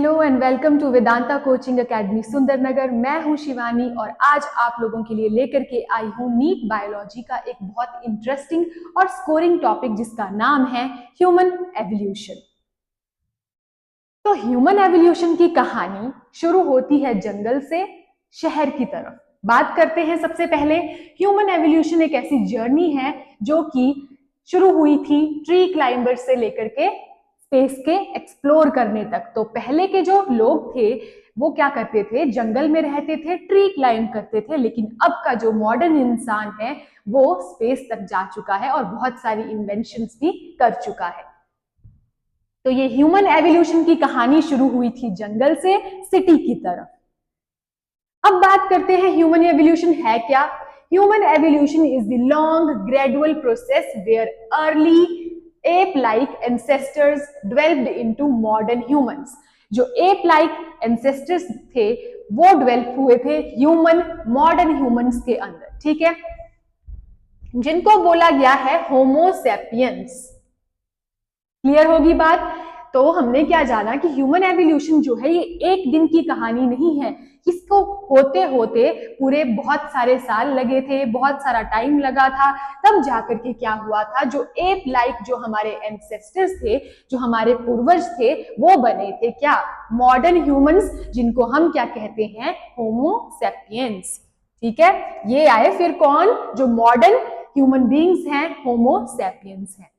Hello and welcome to Vedanta coaching academy Sundernagar. मैं हूं शिवानी और आज आप लोगों के लिए लेकर के आई हूं नीट बायोलॉजी का एक बहुत इंटरेस्टिंग और स्कोरिंग टॉपिक जिसका नाम है ह्यूमन एवोल्यूशन। तो ह्यूमन एवोल्यूशन की कहानी शुरू होती है जंगल से शहर की तरफ। बात करते हैं सबसे पहले ह्यूमन एवोल्यूशन एक ऐसी जर्नी है जो कि शुरू हुई थी ट्री क्लाइंबर से लेकर के स्पेस के एक्सप्लोर करने तक। तो पहले के जो लोग थे वो क्या करते थे, जंगल में रहते थे, ट्री क्लाइंब करते थे। लेकिन अब का जो मॉडर्न इंसान है वो स्पेस तक जा चुका है और बहुत सारी इन्वेंशंस भी कर चुका है। तो ये ह्यूमन एवोल्यूशन की कहानी शुरू हुई थी जंगल से सिटी की तरफ। अब बात करते हैं ह्यूमन एवोल्यूशन है क्या। Human evolution is the long gradual process where early ape-like ancestors developed into modern humans। जो ape-like ancestors थे वो डेवलप हुए थे ह्यूमन मॉडर्न ह्यूमंस के अंदर, ठीक है, जिनको बोला गया है होमो सैपियंस। क्लियर होगी बात। तो हमने क्या जाना कि ह्यूमन एवोल्यूशन जो है ये एक दिन की कहानी नहीं है। इसको होते होते पूरे बहुत सारे साल लगे थे, बहुत सारा टाइम लगा था, तब जाकर के क्या हुआ था, जो एप लाइक जो हमारे एंसेस्टर्स थे, जो हमारे पूर्वज थे, वो बने थे क्या, मॉडर्न ह्यूमंस, जिनको हम क्या कहते हैं, होमो सैपियंस। ठीक है, ये आए फिर कौन, जो मॉडर्न ह्यूमन बीइंग्स हैं, होमो सैपियंस हैं।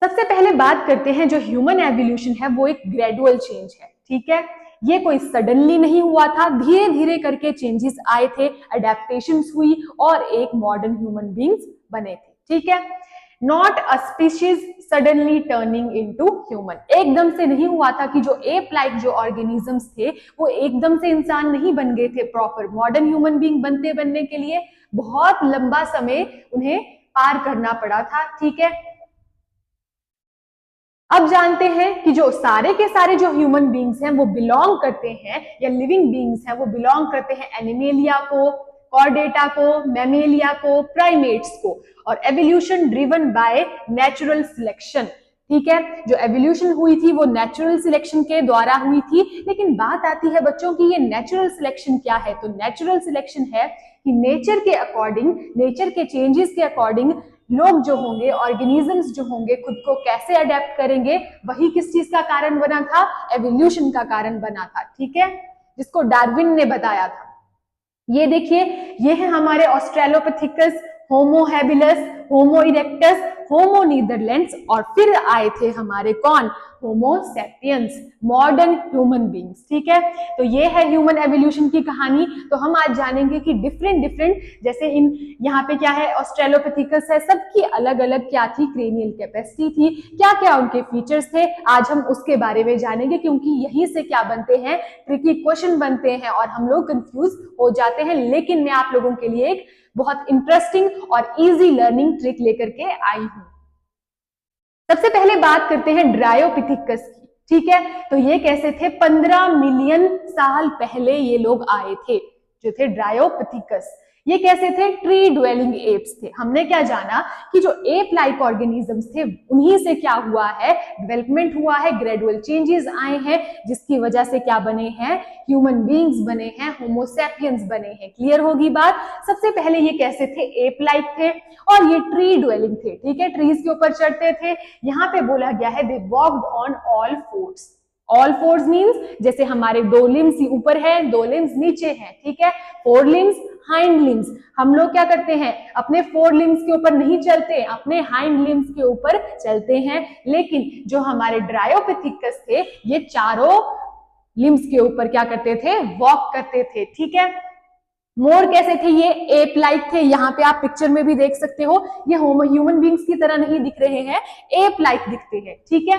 सबसे पहले बात करते हैं जो ह्यूमन एवोल्यूशन है वो एक ग्रेजुअल चेंज है, ठीक है, ये कोई सडनली नहीं हुआ था, धीरे धीरे करके चेंजेस आए थे, अडेप्टेशंस हुई और एक मॉडर्न ह्यूमन बीइंग्स बने थे, ठीक है। Not a species suddenly turning into human, एकदम से नहीं हुआ था कि जो एप लाइक जो ऑर्गेनिजम्स थे वो एकदम से इंसान नहीं बन गए थे। प्रॉपर मॉडर्न ह्यूमन बीइंग बनने के लिए बहुत लंबा समय उन्हें पार करना पड़ा था, ठीक है। अब जानते हैं कि जो सारे के सारे जो ह्यूमन बीइंग्स हैं वो बिलोंग करते हैं, या लिविंग बीइंग्स हैं वो बिलोंग करते हैं एनिमेलिया को, कॉर्डेटा को, मैमेलिया को, प्राइमेट्स को, और evolution driven by natural selection, ठीक है। जो एवोल्यूशन हुई थी वो नेचुरल सिलेक्शन के द्वारा हुई थी। लेकिन बात आती है बच्चों की ये नेचुरल सिलेक्शन क्या है। तो नेचुरल सिलेक्शन है कि नेचर के अकॉर्डिंग, नेचर के चेंजेस के अकॉर्डिंग लोग जो होंगे, ऑर्गेनिजम्स जो होंगे, खुद को कैसे अडेप्ट करेंगे, वही किस चीज का कारण बना था, एवोल्यूशन का कारण बना था, ठीक है, जिसको डार्विन ने बताया था। ये देखिए, ये है हमारे ऑस्ट्रेलोपिथिकस, होमो हैबिलस, होमो इरेक्टस, होमो नीदरलैंड्स, और फिर आए थे हमारे कौन, Homo sapiens, modern human beings, ठीक है। तो ये है ह्यूमन एवोल्यूशन की कहानी। तो हम आज जानेंगे कि डिफरेंट जैसे इन यहाँ पे क्या है, ऑस्ट्रेलोपिथिकस है, सबकी अलग अलग क्या थी, क्रेनियल कैपेसिटी थी, क्या क्या उनके फीचर्स थे, आज हम उसके बारे में जानेंगे, क्योंकि यहीं से क्या बनते हैं, ट्रिकी क्वेश्चन बनते हैं और हम लोग कंफ्यूज हो जाते हैं। लेकिन मैं आप लोगों के लिए एक बहुत इंटरेस्टिंग और इजी लर्निंग ट्रिक लेकर के आई हूं। सबसे पहले बात करते हैं ड्रायोपिथिकस की, ठीक है। तो ये कैसे थे, 15 मिलियन साल पहले ये लोग आए थे, जो थे ड्रायोपिथिकस। ये कैसे थे, ट्री ड्वेलिंग एप्स थे। हमने क्या जाना कि जो एप लाइक ऑर्गेनिजम्स थे उन्हीं से क्या हुआ है, डेवलपमेंट हुआ है, ग्रेजुअल चेंजेस आए हैं, जिसकी वजह से क्या बने हैं, ह्यूमन बीइंग्स बने हैं, होमो सैपियंस बने हैं। क्लियर होगी बात। सबसे पहले ये कैसे थे, एप लाइक थे और ये ट्री ड्वेलिंग थे, ठीक है, ट्रीज के ऊपर चढ़ते थे। यहाँ पे बोला गया है they walked on all fours. All fours means जैसे हमारे दो लिम्स ऊपर है, दो लिम्स नीचे हैं, ठीक है, फोर लिम्स, हाइंड लिम्स। हम लोग क्या करते हैं, अपने फोर लिम्स के ऊपर नहीं चलते, अपने हाइंड लिम्स के ऊपर चलते हैं। लेकिन जो हमारे ड्रायोपिथिकस थे ये चारों लिम्स के ऊपर क्या करते थे, वॉक करते थे, ठीक है। मोर कैसे थे, ये एप लाइक थे, यहाँ पे आप पिक्चर में भी देख सकते हो, ये ह्यूमन बीइंग्स की तरह नहीं दिख रहे हैं, एप लाइक दिखते हैं, ठीक है।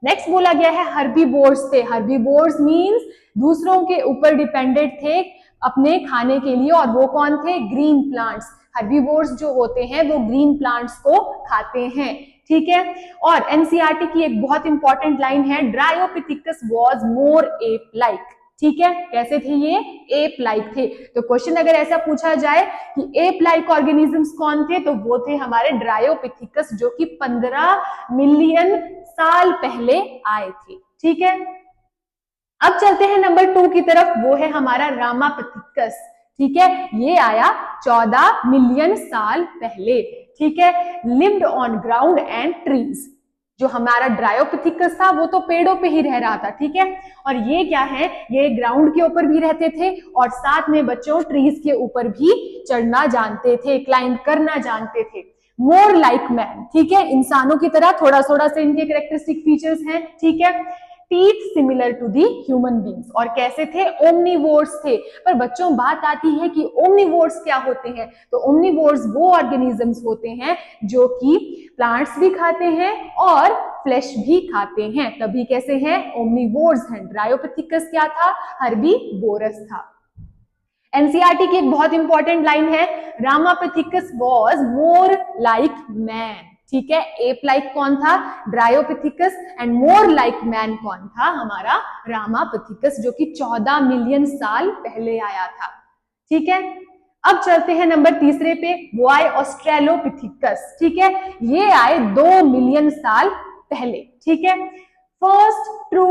नेक्स्ट बोला गया है हर्बीवोर्स थे। हर्बीवोर्स मींस दूसरों के ऊपर डिपेंडेंट थे अपने खाने के लिए, और वो कौन थे, ग्रीन प्लांट्स। हर्बीवोर्स जो होते हैं वो ग्रीन प्लांट्स को खाते हैं, ठीक है। और एनसीईआरटी की एक बहुत इंपॉर्टेंट लाइन है, Dryopithecus was more ape like, ठीक है, कैसे थे ये? एप लाइक थे। तो क्वेश्चन अगर ऐसा पूछा जाए कि एप लाइक ऑर्गेनिजम्स कौन थे, तो वो थे हमारे ड्रायोपिथिकस, जो कि 15 मिलियन साल पहले आए थे। ठीक है, अब चलते हैं नंबर 2 की तरफ, वो है हमारा रामापिथिकस। ठीक है, ये आया 14 मिलियन साल पहले। ठीक है, lived on ground and trees. जो हमारा ड्रायोपिथिकस था वो तो पेड़ों पे ही रह रहा था। ठीक है, और ये क्या है, ये ग्राउंड के ऊपर भी रहते थे और साथ में बच्चों ट्रीज के ऊपर भी चढ़ना जानते थे, क्लाइंब करना जानते थे। मोर लाइक मैन, ठीक है, इंसानों की तरह थोड़ा थोड़ा से इनके कैरेक्टरिस्टिक फीचर्स हैं। ठीक है, teeth similar to the human beings, और कैसे थे? ओमनीवोर्स थे। पर बच्चों बात आती है कि ओमनीवोर्स क्या होते हैं, तो ओमनीवोर्स वो ऑर्गेनिजम्स होते हैं जो कि प्लांट्स भी खाते हैं और फ्लेश भी खाते हैं, तभी कैसे हैं? ओमनीवोर्स हैं। ड्रायोपिथिकस क्या था? हर्बीवोरस था। एनसीईआरटी की एक बहुत इंपॉर्टेंट लाइन है, Ramapithecus was more like man. ठीक है, एप लाइक कौन था? Dryopithecus, and more like man कौन था? हमारा रामापिथिकस, जो कि 14 मिलियन साल पहले आया था। ठीक है, अब चलते हैं नंबर 3 पे, वो आए ऑस्ट्रेलोपिथिकस। ठीक है, ये आए 2 मिलियन साल पहले। ठीक है, first true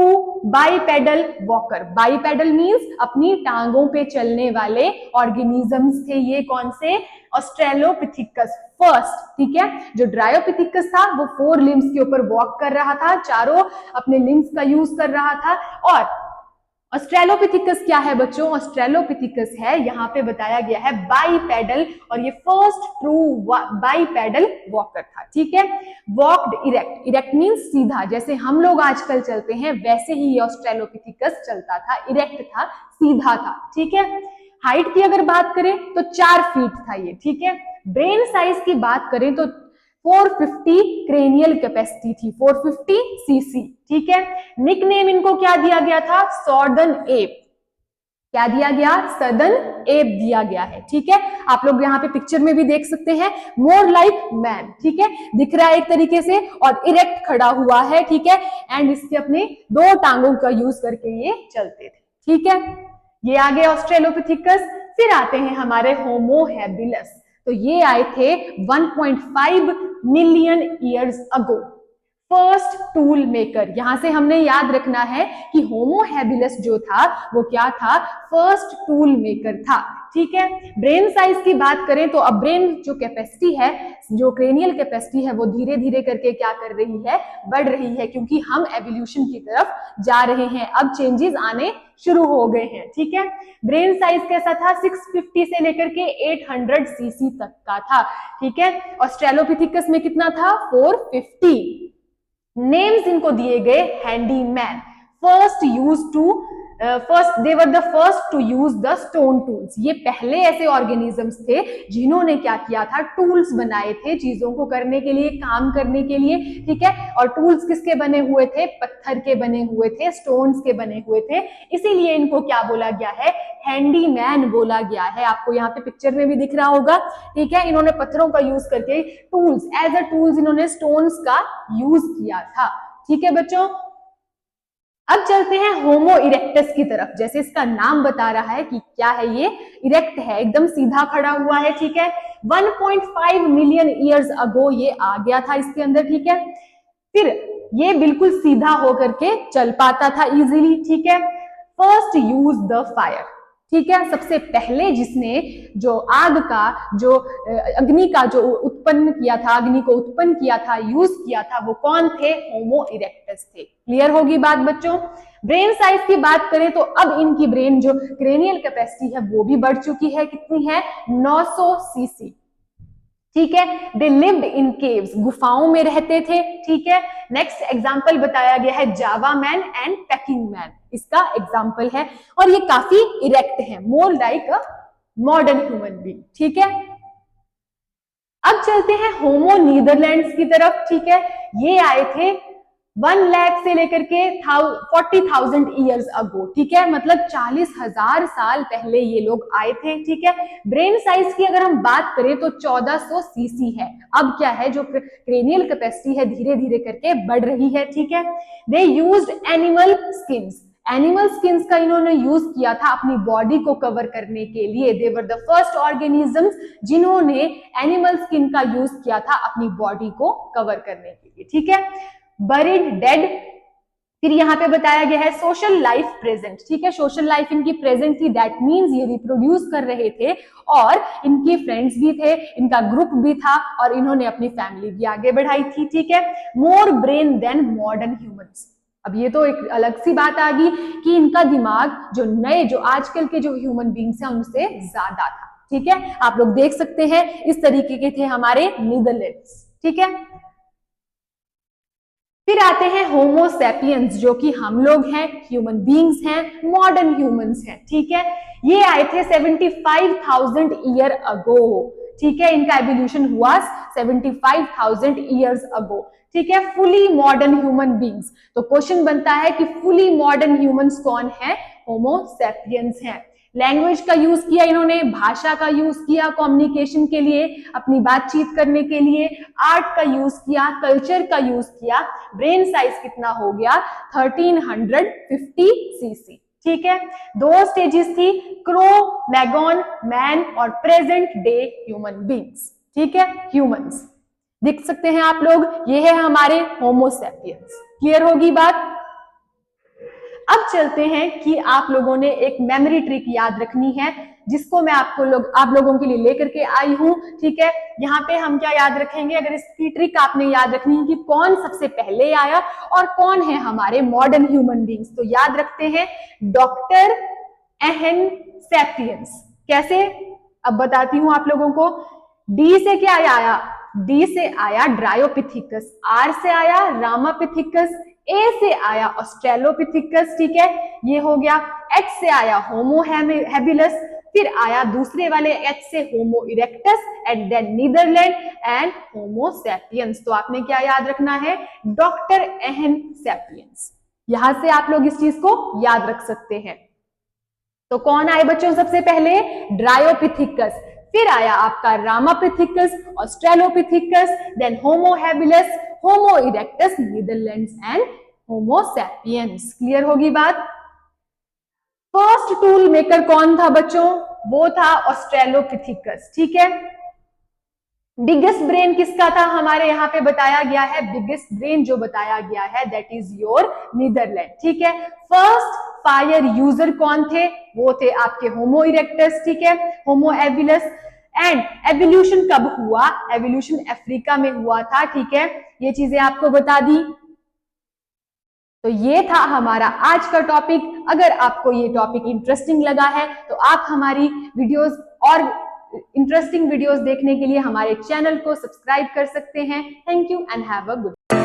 bipedal walker. Bipedal means अपनी टांगों पे चलने वाले ऑर्गेनिजम्स थे ये। कौन से? Australopithecus first. ठीक है, जो ड्रायोपिथिकस था वो 4 लिम्स के ऊपर वॉक कर रहा था, चारों अपने लिम्स का यूज कर रहा था। और ऑस्ट्रेलोपिथिकस क्या है बच्चों? ऑस्ट्रेलोपिथिकस है, यहाँ पे बताया गया है बाइपेडल, और ये फर्स्ट ट्रू बाइपेडल वॉकर था। ठीक है, वॉक्ड इरेक्ट। इरेक्ट मींस सीधा, जैसे हम लोग आजकल चलते हैं वैसे ही ये ऑस्ट्रेलोपिथिकस चलता था, इरेक्ट था, सीधा था। ठीक है, हाइट की अगर बात करें तो 4 फीट था ये। ठीक है, ब्रेन साइज की बात करें तो 450 क्रेनियल कैपेसिटी थी, 450 सीसी। ठीक है, निकनेम इनको क्या दिया गया था? सॉर्दर्न एप। क्या दिया गया? सदर्न एप दिया गया है। ठीक है, आप लोग यहाँ पे पिक्चर में भी देख सकते हैं, मोर लाइक मैन। ठीक है, दिख रहा है एक तरीके से, और इरेक्ट खड़ा हुआ है। ठीक है, एंड इसके अपने 2 टांगों का यूज करके ये चलते थे। ठीक है, ये आ गए ऑस्ट्रेलोपिथिकस। फिर आते हैं हमारे होमो हैबिलस। तो ये आए थे 1.5 million years ago. First tool maker. यहां से हमने याद रखना है कि होमो हैबिलस जो था वो क्या था? फर्स्ट टूल मेकर था। ठीक है, ब्रेन साइज की बात करें तो अब ब्रेन जो कैपेसिटी है, जो क्रेनियल कैपेसिटी है, वो धीरे धीरे करके क्या कर रही है? बढ़ रही है, क्योंकि हम एवोल्यूशन की तरफ जा रहे हैं, अब चेंजेस आने शुरू हो गए हैं। ठीक है, ब्रेन साइज कैसा था? 650 से लेकर के 800 सीसी तक का था। ठीक है, ऑस्ट्रेलोपिथिकस में कितना था? 450। नेम्स इनको दिए गए handyman. They were the first to use the stone tools. ये पहले ऐसे ऑर्गेनिजम्स थे जिन्होंने क्या किया था? टूल्स बनाए थे चीजों को करने के लिए, काम करने के लिए। ठीक है, और टूल्स किसके बने हुए थे? पत्थर के बने हुए थे, स्टोन्स के बने हुए थे, इसीलिए इनको क्या बोला गया है? हैंडीमैन बोला गया है। आपको यहाँ पे पिक्चर में भी दिख रहा होगा। ठीक है, इन्होंने पत्थरों का यूज करके टूल्स, एज अ टूल्स इन्होंने स्टोन्स का यूज किया था। ठीक है बच्चों, अब चलते हैं होमो इरेक्टस की तरफ। जैसे इसका नाम बता रहा है कि क्या है ये? इरेक्ट है, एकदम सीधा खड़ा हुआ है। ठीक है, 1.5 मिलियन ईयर्स अगो ये आ गया था इसके अंदर। ठीक है, फिर ये बिल्कुल सीधा होकर के चल पाता था इजीली। ठीक है, फर्स्ट यूज द फायर। ठीक है, सबसे पहले जिसने जो आग का, जो अग्नि का जो उत्पन्न किया था, अग्नि को उत्पन्न किया था, यूज किया था, वो कौन थे? होमो इरेक्टस थे। क्लियर होगी बात बच्चों? ब्रेन साइज की बात करें तो अब इनकी ब्रेन जो क्रेनियल कैपेसिटी है वो भी बढ़ चुकी है। कितनी है? 900 सीसी। ठीक है, दे लिव्ड इन केव्स, गुफाओं में रहते थे। ठीक है, नेक्स्ट एग्जांपल बताया गया है जावा मैन एंड पेकिंग मैन, इसका एग्जांपल है, और ये काफी इरेक्ट है, more like a modern human being. ठीक है, अब चलते हैं होमो नीदरलैंड्स की तरफ। ठीक है, ये आए थे 1 लाख से लेकर के 40,000 ईयर्स अगो। ठीक है, मतलब 40,000 साल पहले ये लोग आए थे। ठीक है, ब्रेन साइज की अगर हम बात करें तो 1400 सीसी है। अब क्या है? जो क्रेनियल कैपेसिटी है धीरे धीरे करके बढ़ रही है। ठीक है, they used animal skins. Animal skins का इन्होंने यूज किया था अपनी बॉडी को कवर करने के लिए। दे वर द फर्स्ट ऑर्गेनिजम्स जिन्होंने एनिमल स्किन का यूज किया था अपनी बॉडी को कवर करने के लिए, ठीक है। बरीड डेड, फिर यहाँ पे बताया गया है सोशल लाइफ प्रेजेंट, ठीक है। सोशल लाइफ इनकी प्रेजेंट थी, दैट मीन्स ये रिप्रोड्यूस कर रहे थे और इनके फ्रेंड्स भी थे, इनका ग्रुप भी था और इन्होंने अपनी फैमिली भी आगे बढ़ाई थी, ठीक है। More brain than modern humans, अब ये तो एक अलग सी बात आ गई कि इनका दिमाग जो आजकल के जो ह्यूमन बींग्स हैं उनसे ज्यादा था, ठीक है। आप लोग देख सकते हैं इस तरीके के थे हमारे नीदरलैंड्स, ठीक है। फिर आते हैं होमो सैपियंस, जो कि हम लोग हैं, ह्यूमन बींग्स हैं, मॉडर्न ह्यूमंस हैं, ठीक है। ये आए थे 75,000 ईयर अगो, ठीक है। इनका एवोल्यूशन हुआ 75,000 ईयर्स अगो, ठीक है। फुली मॉडर्न ह्यूमन बींग्स, तो क्वेश्चन बनता है कि फुली मॉडर्न ह्यूमंस कौन है? होमो सैपियंस हैं। लैंग्वेज का यूज किया इन्होंने, भाषा का यूज किया कम्युनिकेशन के लिए, अपनी बातचीत करने के लिए, आर्ट का यूज किया, कल्चर का यूज किया। ब्रेन साइज कितना हो गया? 1350 सीसी, ठीक है। दो स्टेजेस थी, क्रो मैगन मैन और प्रेजेंट डे ह्यूमन बींग्स, ठीक है। ह्यूमंस देख सकते हैं आप लोग, ये है हमारे होमो सैपियंस। क्लियर होगी बात? अब चलते हैं कि आप लोगों ने एक मेमोरी ट्रिक याद रखनी है, जिसको मैं आप लोगों के लिए लेकर के आई हूं, ठीक है। यहाँ पे हम क्या याद रखेंगे? अगर इसकी ट्रिक आपने याद रखनी है कि कौन सबसे पहले आया और कौन है हमारे मॉडर्न ह्यूमन बींग्स, तो याद रखते हैं डॉक्टर एहन सैपियंस। कैसे? अब बताती हूं आप लोगों को। डी से क्या आया? डी से आया ड्रायोपिथिकस, आर से आया रामापिथिकस, ए से आया ऑस्ट्रेलोपिथिकस, ठीक है, ये हो गया। एच से आया होमो हैबिलस, फिर आया दूसरे वाले एच से Homo erectus and then Netherland and Homo sapiens. तो आपने क्या याद रखना है? डॉक्टर एहन सैपियंस। यहां से आप लोग इस चीज को याद रख सकते हैं। तो कौन आए बच्चों सबसे पहले? ड्रायोपिथिकस, फिर आया आपका Ramapithecus, Australopithecus, then Homo habilis, Homo erectus, Neanderthals and Homo sapiens. Clear होगी बात? फर्स्ट टूल मेकर कौन था बच्चों? वो था ऑस्ट्रेलोपिथिकस, ठीक है। बिगेस्ट ब्रेन किसका था? हमारे यहाँ पे बताया गया है बिगेस्ट ब्रेन जो बताया गया है दैट इज योर नीदरलैंड, ठीक है। फर्स्ट फायर यूजर कौन थे? वो थे आपके होमो इरेक्टस, ठीक है, होमो एविलस। एंड एवोल्यूशन कब हुआ? एवोल्यूशन अफ्रीका में हुआ था, ठीक है। ये चीजें आपको बता दी। तो ये था हमारा आज का टॉपिक। अगर आपको ये टॉपिक इंटरेस्टिंग लगा है तो आप हमारी वीडियोस और इंटरेस्टिंग वीडियोस देखने के लिए हमारे चैनल को सब्सक्राइब कर सकते हैं। Thank you and have a good